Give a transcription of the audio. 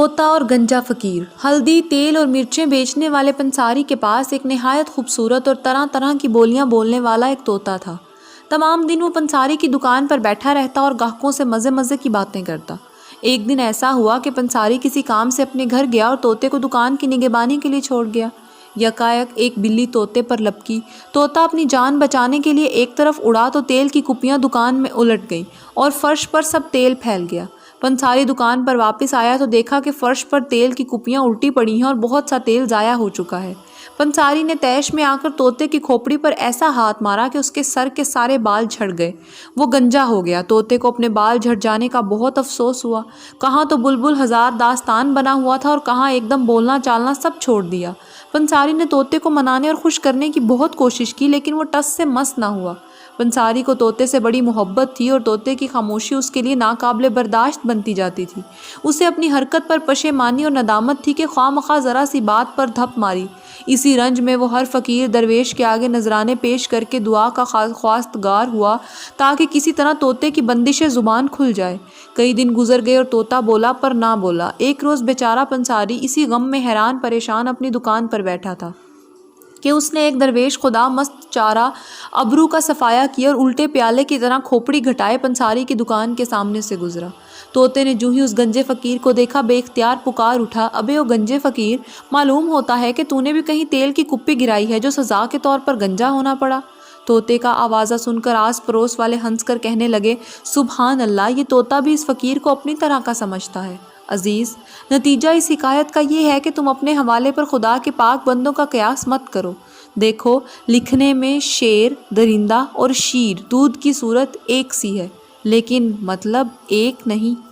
طوطا اور گنجا فقیر۔ ہلدی، تیل اور مرچیں بیچنے والے پنساری کے پاس ایک نہایت خوبصورت اور طرح طرح کی بولیاں بولنے والا ایک طوطا تھا۔ تمام دن وہ پنساری کی دکان پر بیٹھا رہتا اور گاہکوں سے مزے مزے کی باتیں کرتا۔ ایک دن ایسا ہوا کہ پنساری کسی کام سے اپنے گھر گیا اور طوطے کو دکان کی نگہبانی کے لیے چھوڑ گیا۔ یکایک ایک بلی طوطے پر لپکی۔ طوطا اپنی جان بچانے کے لیے ایک طرف اڑا تو تیل کی کپیاں دکان میں الٹ گئیں اور فرش پر سب تیل پھیل گیا۔ پنساری دکان پر واپس آیا تو دیکھا کہ فرش پر تیل کی کپیاں الٹی پڑی ہیں اور بہت سا تیل ضائع ہو چکا ہے۔ پنساری نے طیش میں آ کر طوطے کی کھوپڑی پر ایسا ہاتھ مارا کہ اس کے سر کے سارے بال جھڑ گئے۔ وہ گنجا ہو گیا۔ طوطے کو اپنے بال جھڑ جانے کا بہت افسوس ہوا۔ کہاں تو بلبل ہزار داستان بنا ہوا تھا اور کہاں ایک دم بولنا چالنا سب چھوڑ دیا۔ پنساری نے طوطے کو منانے اور خوش کرنے کی بہت کوشش کی لیکن وہ ٹس سے مس نہ ہوا۔ پنساری کو طوطے سے بڑی محبت تھی اور طوطے کی خاموشی اس کے لیے ناقابل برداشت بنتی جاتی تھی۔ اسے اپنی حرکت پر پشیمانی اور ندامت تھی کہ خواہ مخواہ ذرا سی بات پر دھپ ماری۔ اسی رنج میں وہ ہر فقیر درویش کے آگے نذرانے پیش کر کے دعا کا خواستگار ہوا تاکہ کسی طرح طوطے کی بندش زبان کھل جائے۔ کئی دن گزر گئے اور طوطا بولا پر نہ بولا۔ ایک روز بیچارہ پنساری اسی غم میں حیران پریشان اپنی دکان پر بیٹھا تھا کہ اس نے ایک درویش خدا مست چارہ ابرو کا صفایا کیا اور الٹے پیالے کی طرح کھوپڑی گھٹائے پنساری کی دکان کے سامنے سے گزرا۔ طوطے نے جو ہی اس گنجے فقیر کو دیکھا بے اختیار پکار اٹھا، ابے او گنجے فقیر، معلوم ہوتا ہے کہ تو نے بھی کہیں تیل کی کپی گرائی ہے جو سزا کے طور پر گنجا ہونا پڑا۔ طوطے کا آوازہ سن کر آس پڑوس والے ہنس کر کہنے لگے، سبحان اللہ، یہ طوطا بھی اس فقیر کو اپنی طرح کا سمجھتا ہے۔ عزیز، نتیجہ اس حکایت کا یہ ہے کہ تم اپنے حوالے پر خدا کے پاک بندوں کا قیاس مت کرو۔ دیکھو، لکھنے میں شیر، درندہ اور شیر دودھ کی صورت ایک سی ہے لیکن مطلب ایک نہیں۔